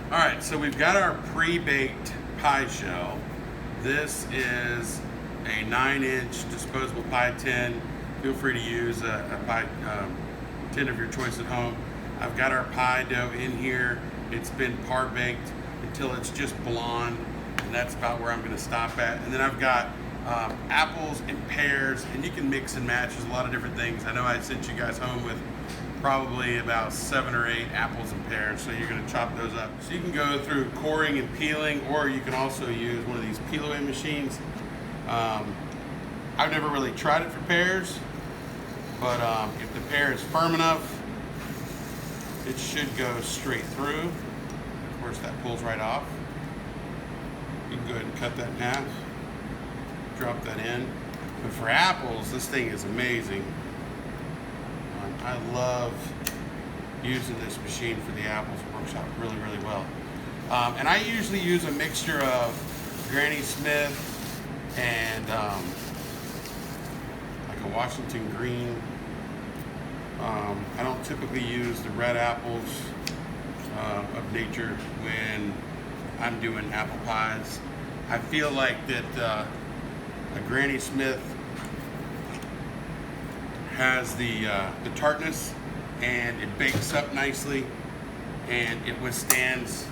All right, so we've got our pre-baked pie shell. This is a 9-inch disposable pie tin. Feel free to use a pie tin of your choice at home. I've got our pie dough in here. It's been par baked until it's just blonde, and that's about where I'm going to stop at. And then I've got apples and pears, and you can mix and match. There's a lot of different things. I know I sent you guys home with probably about 7 or 8 apples and pears, so you're going to chop those up. So you can go through coring and peeling, or you can also use one of these peel away machines. I've never really tried it for pears, but if the pear is firm enough, it should go straight through. Of course, that pulls right off. You can go ahead and cut that in half, drop that in. But for apples, this thing is amazing. I love using this machine for the apples. It works out really, really well. And I usually use a mixture of Granny Smith and like a Washington green. I don't typically use the red apples of nature when I'm doing apple pies. I feel like that a Granny Smith has the tartness, and it bakes up nicely, and it withstands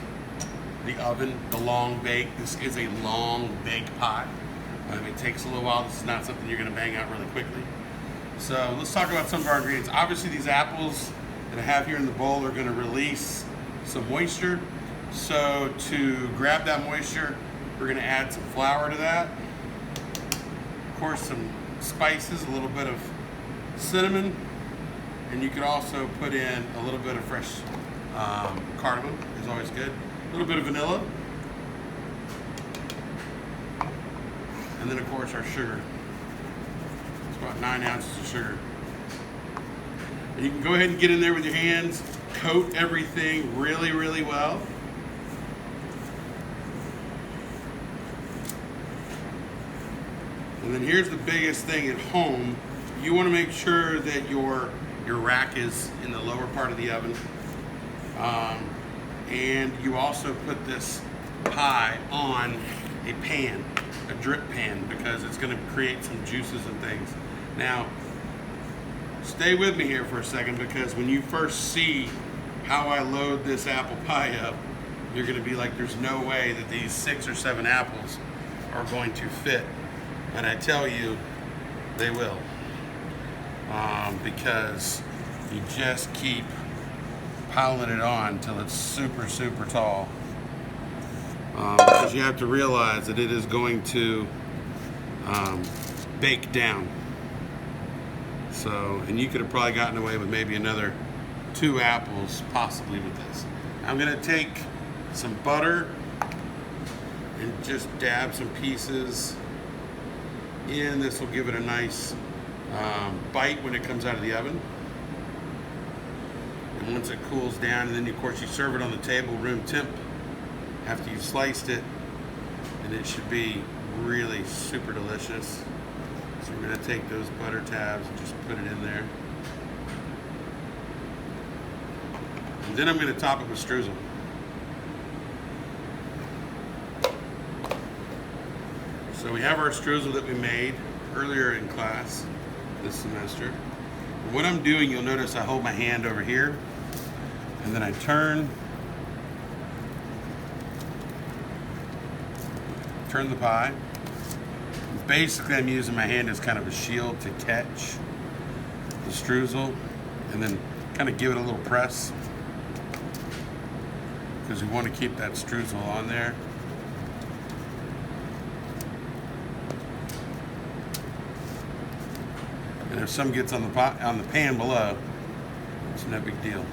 the oven, the long bake. This is a long bake pie. It takes a little while. This is not something you're going to bang out really quickly. So let's talk about some of our ingredients. Obviously, these apples that I have here in the bowl are going to release some moisture. So to grab that moisture, we're going to add some flour to that. Of course, some spices, a little bit of cinnamon, and you could also put in a little bit of fresh cardamom, is always good. A little bit of vanilla, and then of course our sugar. It's about 9 ounces of sugar. And you can go ahead and get in there with your hands, coat everything really, really well. And then here's the biggest thing at home. You want to make sure that your rack is in the lower part of the oven. And you also put this pie on a pan, a drip pan, because it's going to create some juices and things. Now, stay with me here for a second, because when you first see how I load this apple pie up, you're going to be like, there's no way that these 6 or 7 apples are going to fit. And I tell you, they will. Because you just keep piling it on until it's super, super tall. Because you have to realize that it is going to bake down. So, and you could have probably gotten away with maybe another 2 apples possibly with this. I'm going to take some butter and just dab some pieces in. This will give it a nice bite when it comes out of the oven. And once it cools down, and then of course you serve it on the table room temp after you've sliced it, and it should be really super delicious. So we're going to take those butter tabs and just put it in there. And then I'm going to top it with streusel. So we have our streusel that we made earlier in class this semester. And what I'm doing, you'll notice I hold my hand over here, and then I turn the pie. Basically, I'm using my hand as kind of a shield to catch the streusel, and then kind of give it a little press, because we want to keep that streusel on there. And if some gets on the pan below, it's no big deal.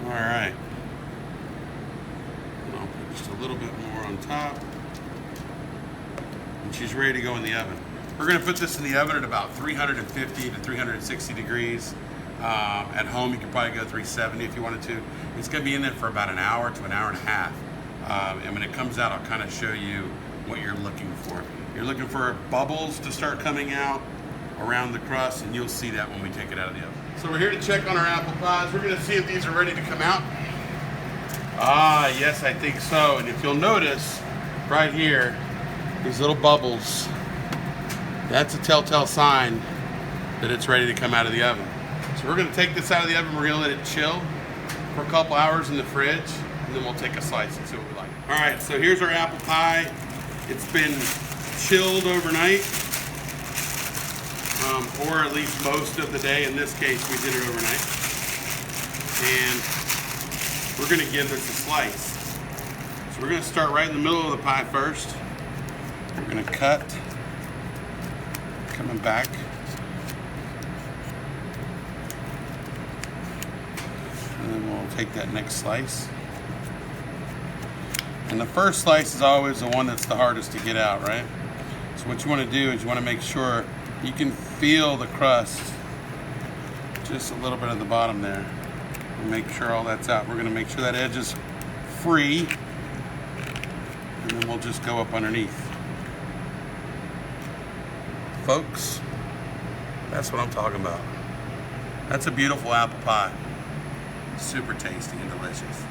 All right. And I'll put just a little bit more on top. And she's ready to go in the oven. We're going to put this in the oven at about 350 to 360 degrees. At home, you could probably go 370 if you wanted to. It's going to be in there for about an hour to an hour and a half. And when it comes out, I'll kind of show you what you're looking for. You're looking for bubbles to start coming out around the crust, and you'll see that when we take it out of the oven. So we're here to check on our apple pies. We're gonna see if these are ready to come out. Ah, yes, I think so. And if you'll notice, right here, these little bubbles, that's a telltale sign that it's ready to come out of the oven. So we're gonna take this out of the oven, we're gonna let it chill for a couple hours in the fridge, and then we'll take a slice and see what we like. All right, so here's our apple pie. It's been chilled overnight, or at least most of the day. In this case, we did it overnight. And we're gonna give this a slice. So we're gonna start right in the middle of the pie first. We're gonna cut, coming back. And then we'll take that next slice. And the first slice is always the one that's the hardest to get out, right? So what you want to do is you want to make sure you can feel the crust just a little bit at the bottom there. And make sure all that's out. We're going to make sure that edge is free. And then we'll just go up underneath. Folks, that's what I'm talking about. That's a beautiful apple pie. Super tasty and delicious.